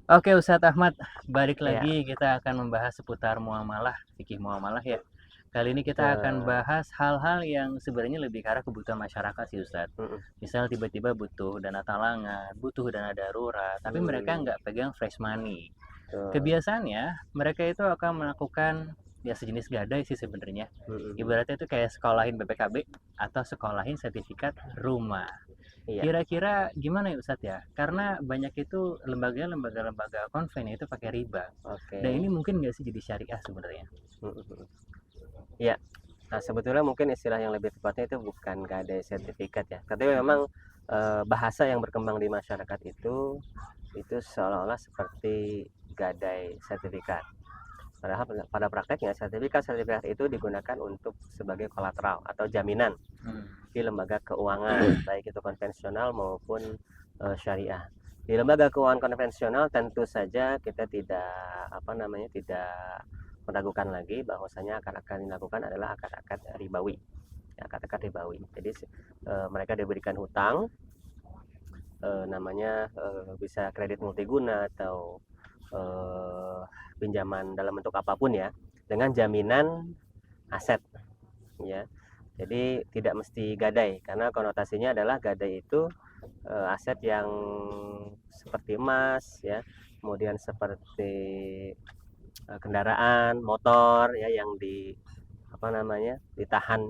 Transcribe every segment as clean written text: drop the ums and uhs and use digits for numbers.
Oke Ustadz Ahmad, balik Ya, lagi kita akan membahas seputar muamalah, fikih muamalah ya. Kali ini kita akan betul. bahas hal-hal yang sebenarnya lebih ke arah kebutuhan masyarakat sih Ustadz. Mhm, Misal tiba-tiba butuh dana talangan, butuh dana darurat, tapi mereka mmm, nggak pegang fresh money. betul. Kebiasaannya mereka itu akan melakukan ya sejenis gadai sih sebenarnya. Mhm mhm. Ibaratnya itu kayak sekolahin BPKB atau sekolahin sertifikat rumah. Iya, Kira-kira gimana ya Ustadz ya? Karena banyak itu lembaga-lembaga konven itu pakai riba. Dan ini oke. mungkin nggak sih jadi syariah sebenarnya? Mhm mhm. Iya. Nah, sebetulnya mungkin istilah yang lebih tepatnya itu bukan gadai sertifikat ya, tapi Mm-mm. memang, bahasa yang berkembang di masyarakat itu seolah-olah seperti gadai sertifikat. Padahal pada prakteknya sertifikat-sertifikat itu digunakan untuk sebagai kolateral atau jaminan Hmm. di lembaga keuangan, baik itu konvensional maupun syariah. Di lembaga keuangan konvensional tentu saja kita tidak tidak meragukan lagi bahwasanya akad-akad yang dilakukan adalah akad-akad ribawi, ya, akad-akad ribawi. Jadi mereka diberikan hutang, bisa kredit multiguna atau eh, pinjaman dalam bentuk apapun ya, dengan jaminan aset, ya. Jadi tidak mesti gadai karena konotasinya adalah gadai itu aset yang seperti emas ya, kemudian seperti kendaraan, motor ya yang ditahan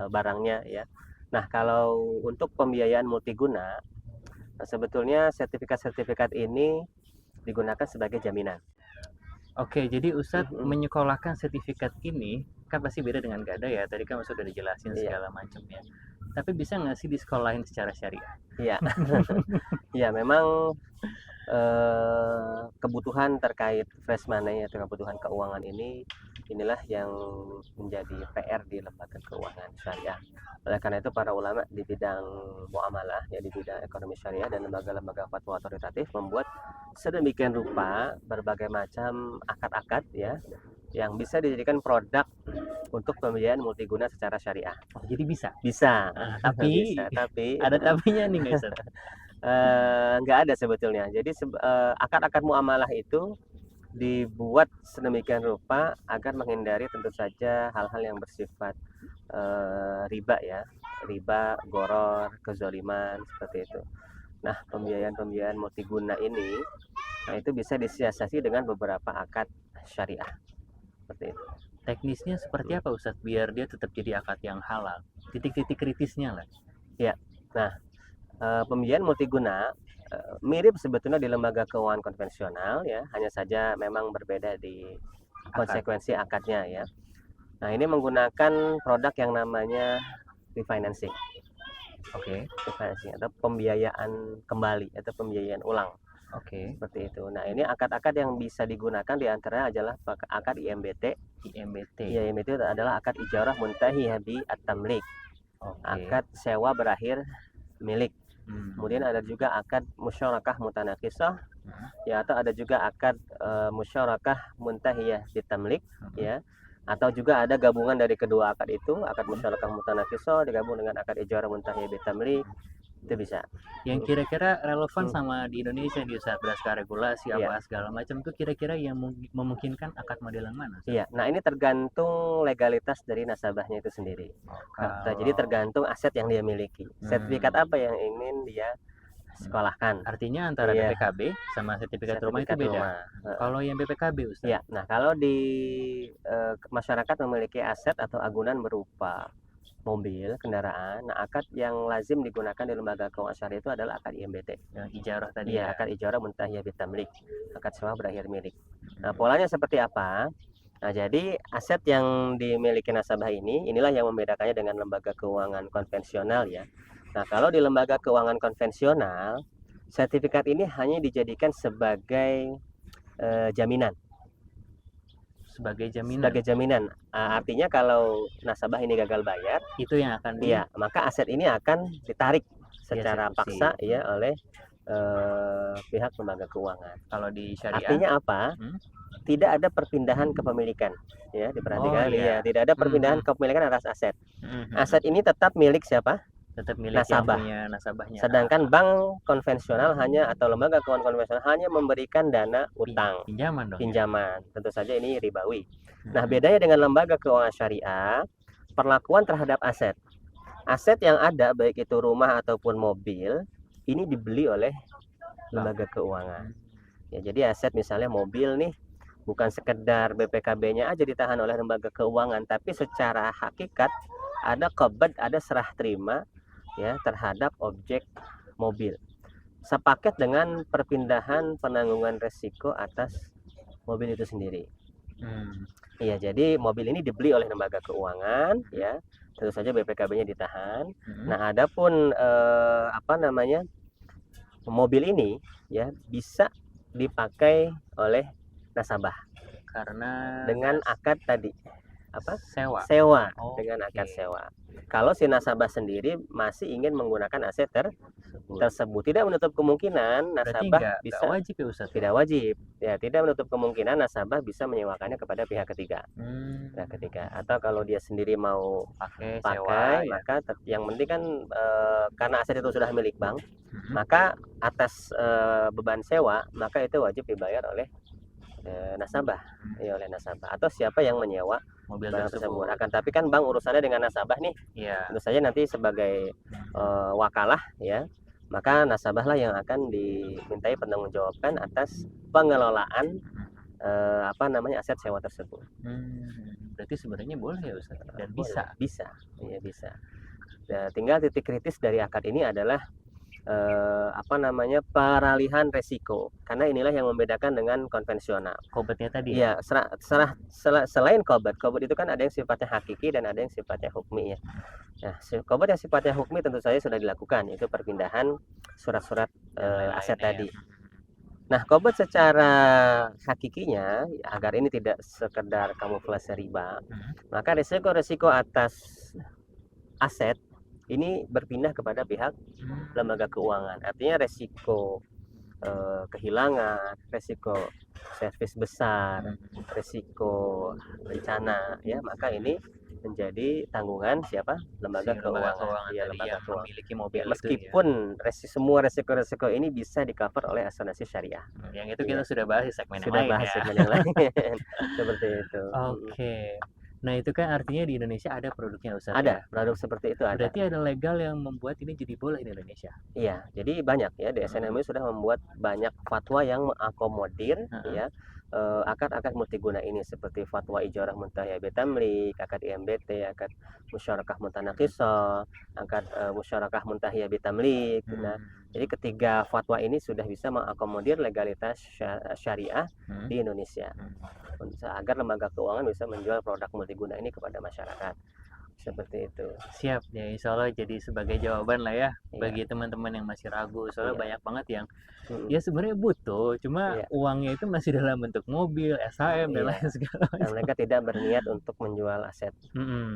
barangnya ya. Nah, kalau untuk pembiayaan multiguna, sebetulnya sertifikat-sertifikat ini digunakan sebagai jaminan. Oke, jadi Ustadz Mhm, menyekolahkan sertifikat ini kan pasti beda dengan gada ya. Tadi kan sudah dijelasin iya, segala macamnya. Tapi bisa nggak sih disekolahin secara syariah? iya, iya memang kebutuhan terkait fresh money atau kebutuhan keuangan inilah yang menjadi PR di lembaga keuangan syariah. Oleh karena itu para ulama di bidang muamalah ya di bidang ekonomi syariah dan lembaga-lembaga fatwa otoritatif membuat sedemikian rupa berbagai macam akad-akad ya yang bisa dijadikan produk untuk pembiayaan multiguna secara syariah. Oh, jadi bisa. Bisa, Ah, tapi bisa, tapi ada tapinya nih nggak Ustadz? nggak ada sebetulnya. Jadi akad-akad muamalah itu dibuat sedemikian rupa agar menghindari tentu saja hal-hal yang bersifat riba ya, riba, goror, kezoliman seperti itu. Nah, pembiayaan-pembiayaan multiguna ini, nah itu bisa disiasati dengan beberapa akad syariah seperti itu. Teknisnya seperti Hmm. apa Ustadz biar dia tetap jadi akad yang halal? Titik-titik kritisnya lah. Ya, nah pembiayaan multiguna mirip sebetulnya di lembaga keuangan konvensional ya, hanya saja memang berbeda di Akad. konsekuensi akadnya ya. Nah, ini menggunakan produk yang namanya refinancing, Oke. refinancing atau pembiayaan kembali atau pembiayaan ulang Oke. seperti itu. Nah, ini akad-akad yang bisa digunakan di antaranya adalah akad IMBT. IMBT. Ya, IMBT adalah akad ijarah muntahiyah bi at-tamlik, Oke. akad sewa berakhir milik. Kemudian Hmm. ada juga akad musyarakah mutanakisah Hmm. ya, atau ada juga akad musyarakah muntahiyah bitamlik Hmm. ya, atau juga ada gabungan dari kedua akad itu, akad musyarakah mutanakisah digabung dengan akad ijarah muntahiyah bitamlik, itu bisa. Yang kira-kira relevan Hmm, sama di Indonesia di saat berdasarkan regulasi iya, apa segala macam tuh kira-kira yang memungkinkan akad modelan mana Ustaz? iya. Nah, ini tergantung legalitas dari nasabahnya itu sendiri. Oh, Jadi kalau tergantung aset yang dia miliki. Sertifikat hmm, apa yang ingin dia hmm. sekolahkan? Artinya antara Iya, BPKB sama sertifikat rumah itu sertifikat beda. rumah. Kalau yang BPKB Ustaz? Ya, nah kalau di masyarakat memiliki aset atau agunan berupa mobil, kendaraan, nah akad yang lazim digunakan di lembaga keuangan syariah itu adalah akad IMBT. Yang ijarah tadi Iya, ya. akad ijarah muntahiyah bitamlik, akad sewa berakhir milik. Nah, Hmm. polanya seperti apa? Nah, jadi aset yang dimiliki nasabah inilah yang membedakannya dengan lembaga keuangan konvensional ya. Nah, kalau di lembaga keuangan konvensional, sertifikat ini hanya dijadikan sebagai jaminan. Sebagai jaminan. Sebagai jaminan. Artinya kalau nasabah ini gagal bayar, Itu yang akan iya, maka aset ini akan ditarik secara dieksekusi. paksa ya oleh pihak lembaga keuangan. Kalau di syariah, Artinya apa? hmm? Tidak ada perpindahan kepemilikan. Ya, Oh diperhatikan ya, iya. tidak ada Hmm, perpindahan hmm. kepemilikan atas aset. Hmm, hmm, Aset hmm. ini tetap milik siapa? Tetap milik yang nasabah. punya nasabahnya. Sedangkan bank konvensional hanya atau lembaga keuangan konvensional hanya memberikan dana utang, Pinjaman dong ya. pinjaman. Tentu saja ini ribawi. Nah, bedanya dengan lembaga keuangan syariah, perlakuan terhadap aset. Aset yang ada baik itu rumah ataupun mobil ini dibeli oleh lembaga keuangan. Ya, jadi aset misalnya mobil nih bukan sekedar BPKB-nya aja ditahan oleh lembaga keuangan, tapi secara hakikat ada qabad, ada serah terima ya terhadap objek mobil. Sepaket dengan perpindahan penanggungan resiko atas mobil itu sendiri. Iya, jadi mobil ini dibeli oleh lembaga keuangan ya. Tentu saja BPKB-nya ditahan. Nah, adapun mobil ini ya bisa dipakai oleh nasabah karena dengan akad tadi sewa. Dengan akad sewa. Kalau si nasabah sendiri masih ingin menggunakan aset tersebut, tidak menutup kemungkinan nasabah bisa wajib ya Ustaz? Tidak wajib ya, tidak menutup kemungkinan nasabah bisa menyewakannya kepada pihak ketiga. Atau kalau dia sendiri mau pakai sewa, maka yang penting kan karena aset itu sudah milik bank, maka atas beban sewa maka itu wajib dibayar oleh nasabah, ya oleh nasabah atau siapa yang menyewa mobil tersebut. Akan tapi kan bank urusannya dengan nasabah nih, tentu saja nanti sebagai wakalah ya, maka nasabahlah yang akan dimintai pertanggungjawabkan atas pengelolaan aset sewa tersebut. Berarti sebenarnya boleh ya Ustaz? Dan bisa, ya bisa. Nah, tinggal titik kritis dari akad ini adalah peralihan resiko, karena inilah yang membedakan dengan konvensional. Qabadnya tadi ya, selain qabad itu kan ada yang sifatnya hakiki dan ada yang sifatnya hukmi ya. Nah, qabad yang sifatnya hukmi tentu saja sudah dilakukan, itu perpindahan surat-surat aset tadi. Nah, qabad secara hakikinya agar ini tidak sekedar kamuflase riba, maka resiko-resiko atas aset ini berpindah kepada pihak lembaga keuangan. Artinya resiko kehilangan, resiko servis besar, resiko bencana ya, maka ini menjadi tanggungan siapa? Lembaga keuangan. Ya, lembaga keuangan memiliki mobil. Meskipun semua resiko-resiko ini bisa di-cover oleh asuransi syariah. Yang itu kita sudah bahas di segmen yang lain. Segmen yang lain. Seperti itu. Oke. Nah, itu kan artinya di Indonesia ada produknya Ustaz. Ada, produk seperti itu ada. Berarti ada legal yang membuat ini jadi boleh di Indonesia. Iya, jadi banyak ya, DSN MUI sudah membuat banyak fatwa yang mengakomodir ya akad-akad multiguna ini, seperti fatwa ijarah muntahiyah bitamlik, akad IMBT, akad musyarakah mutanaqisah, akad musyarakah muntahiyah bitamlik. Nah, jadi ketiga fatwa ini sudah bisa mengakomodir legalitas syariah di Indonesia, agar lembaga keuangan bisa menjual produk multiguna ini kepada masyarakat. Seperti itu. Siap ya, insya Allah jadi sebagai jawaban lah ya bagi teman-teman yang masih ragu, soalnya banyak banget yang ya sebenarnya butuh, cuma uangnya itu masih dalam bentuk mobil, SHM dan lain segala macam. Dan mereka tidak berniat untuk menjual aset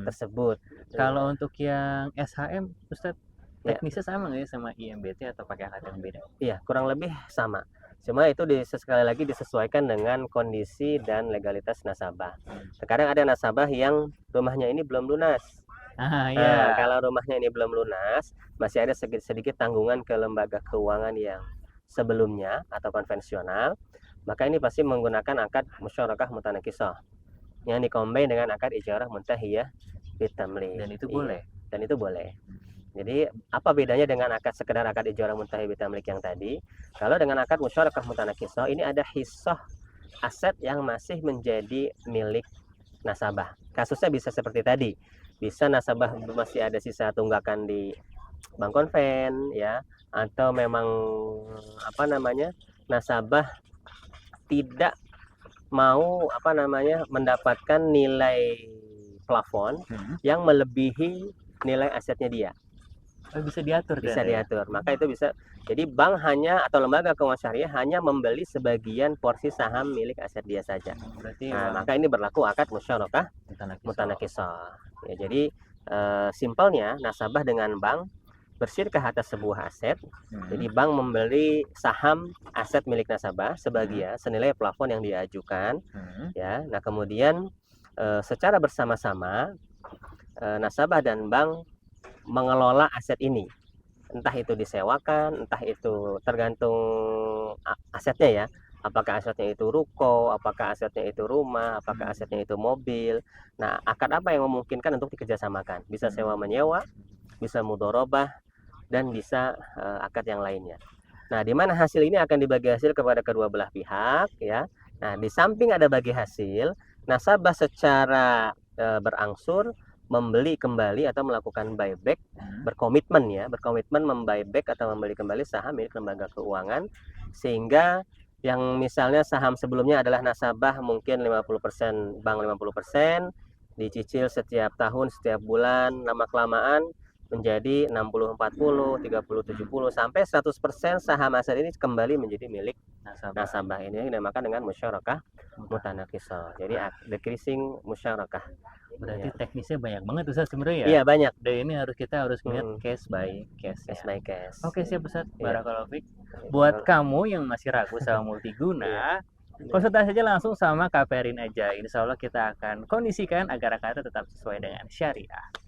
tersebut. Kalau untuk yang SHM, Ustadz, teknisnya sama nggak ya sama IMBT atau pakai akad yang beda? Iya, kurang lebih sama. Cuma itu sekali lagi disesuaikan dengan kondisi dan legalitas nasabah. Terkadang ada nasabah yang rumahnya ini belum lunas. Kalau rumahnya ini belum lunas, masih ada sedikit tanggungan ke lembaga keuangan yang sebelumnya atau konvensional, maka ini pasti menggunakan akad musyarakah mutanaqisah yang dikombin dengan akad ijarah muntahiyah bitamlik. Dan itu boleh. Dan itu boleh. Jadi apa bedanya dengan sekedar akad ijarah muntahiyah bitamlik yang tadi? Kalau dengan akad musyarakah mutanaqisah ini ada hissah aset yang masih menjadi milik nasabah. Kasusnya bisa seperti tadi. Bisa nasabah masih ada sisa tunggakan di bank konven ya, atau memang nasabah tidak mau mendapatkan nilai plafon yang melebihi nilai asetnya dia. Bisa diatur. Bisa diatur. Maka itu bisa. Jadi bank hanya atau lembaga keuangan syariah hanya membeli sebagian porsi saham milik aset dia saja. Berarti maka ini berlaku akad musyarakah mutanaqisah. Ya, jadi simpelnya nasabah dengan bank bersirkah atas sebuah aset. Jadi bank membeli saham aset milik nasabah sebagian senilai plafon yang diajukan. Ya. Nah, kemudian secara bersama-sama nasabah dan bank mengelola aset ini. Entah itu disewakan, entah itu tergantung asetnya ya. Apakah asetnya itu ruko, apakah asetnya itu rumah, apakah asetnya itu mobil. Nah, akad apa yang memungkinkan untuk dikerjasamakan? Bisa sewa menyewa, bisa mudorobah, dan bisa akad yang lainnya. Nah, di mana hasil ini akan dibagi hasil kepada kedua belah pihak ya. Nah, di samping ada bagi hasil, nasabah secara berangsur membeli kembali atau melakukan buyback, berkomitmen membuyback atau membeli kembali saham milik lembaga keuangan, sehingga yang misalnya saham sebelumnya adalah nasabah mungkin 50%, bank 50%, dicicil setiap tahun, setiap bulan, lama-kelamaan menjadi 60-40, 30-70, sampai 100% saham aset ini kembali menjadi milik nasabah. Ini dinamakan dengan musyarakah mutanakisah. Jadi decreasing musyarakah. Berarti teknisnya banyak banget Ustaz sebenarnya ya. Iya, banyak. Dan ini kita harus melihat case by case. Case by case. Oke, siap Ustaz. Barakallahu fiik. Buat kamu yang masih ragu sama multiguna, konsultasi aja langsung sama Kak Perin aja. Insya Allah kita akan kondisikan agar akadnya tetap sesuai dengan syariah.